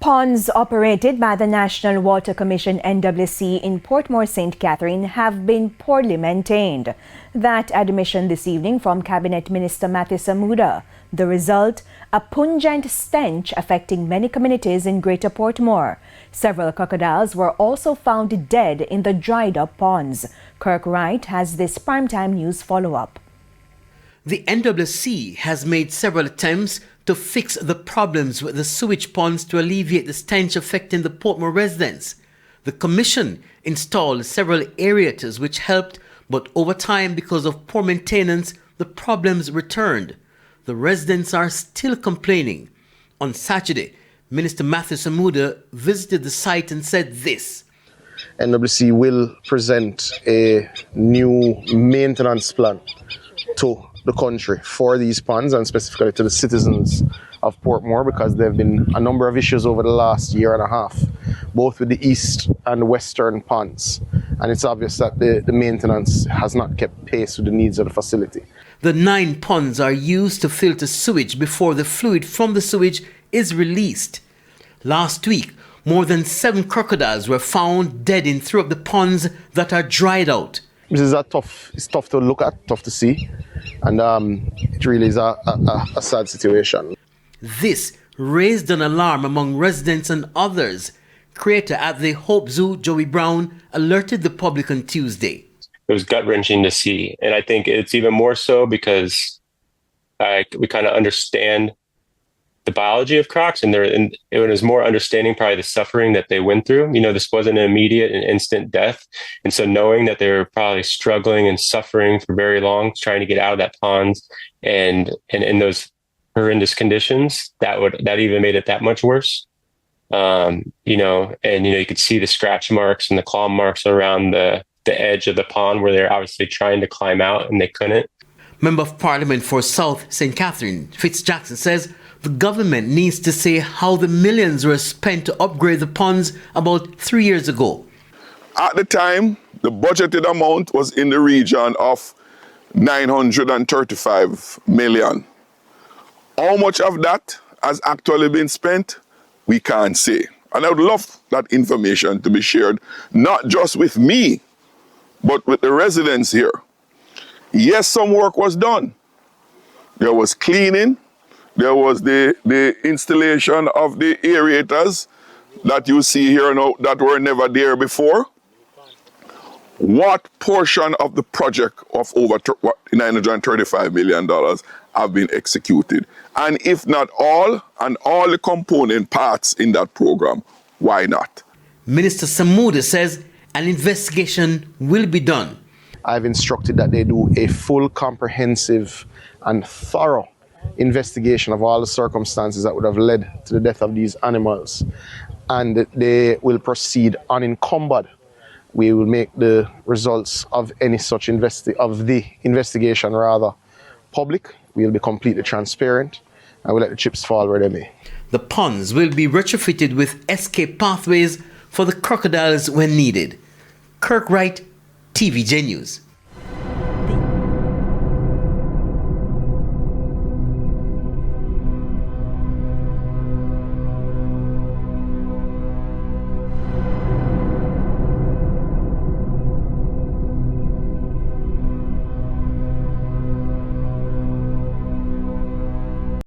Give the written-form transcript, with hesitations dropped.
Ponds operated by the National Water Commission NWC in Portmore St. Catherine have been poorly maintained. That admission this evening from Cabinet Minister Matthew Samuda. The result, a pungent stench affecting many communities in Greater Portmore. Several crocodiles were also found dead in the dried-up ponds. Kirk Wright has this primetime news follow-up. The NWC has made several attempts to fix the problems with the sewage ponds to alleviate the stench affecting the Portmore residents. The Commission installed several aerators which helped, but over time, because of poor maintenance, the problems returned. The residents are still complaining. On Saturday, Minister Matthew Samuda visited the site and said this. NWC will present a new maintenance plan to the country for these ponds and specifically to the citizens of Portmore, because there have been a number of issues over the last year and a half, both with the east and western ponds. And it's obvious that the maintenance has not kept pace with the needs of the facility. The 9 ponds are used to filter sewage before the fluid from the sewage is released. Last week, more than 7 crocodiles were found dead in 3 of the ponds that are dried out. This is it's tough to look at, tough to see, and it really is a sad situation. This raised an alarm among residents and others. Creator at the Hope Zoo, Joey Brown, alerted the public on Tuesday. It was gut-wrenching to see, and I think it's even more so because we kind of understand the biology of crocs, and it was more understanding probably the suffering that they went through. You know, this wasn't an immediate and instant death. And so knowing that they were probably struggling and suffering for very long, trying to get out of that pond and in those horrendous conditions, that even made it that much worse. You could see the scratch marks and the claw marks around the edge of the pond where they're obviously trying to climb out and they couldn't. Member of Parliament for South St. Catherine, Fitz Jackson, says the government needs to say how the millions were spent to upgrade the ponds about 3 years ago. At the time, the budgeted amount was in the region of 935 million. How much of that has actually been spent, we can't say. And I would love that information to be shared, not just with me, but with the residents here. Yes, some work was done. There was cleaning. There was the installation of the aerators that you see here now that were never there before. What portion of the project of over $935 million have been executed? And if not all, and all the component parts in that program, why not? Minister Samuda says an investigation will be done. I've instructed that they do a full, comprehensive and thorough investigation of all the circumstances that would have led to the death of these animals, and they will proceed unencumbered. We will make the results of any such investigation public. We will be completely transparent, and we'll let the chips fall where they may. The ponds will be retrofitted with escape pathways for the crocodiles when needed. Kirk Wright, TVJ News.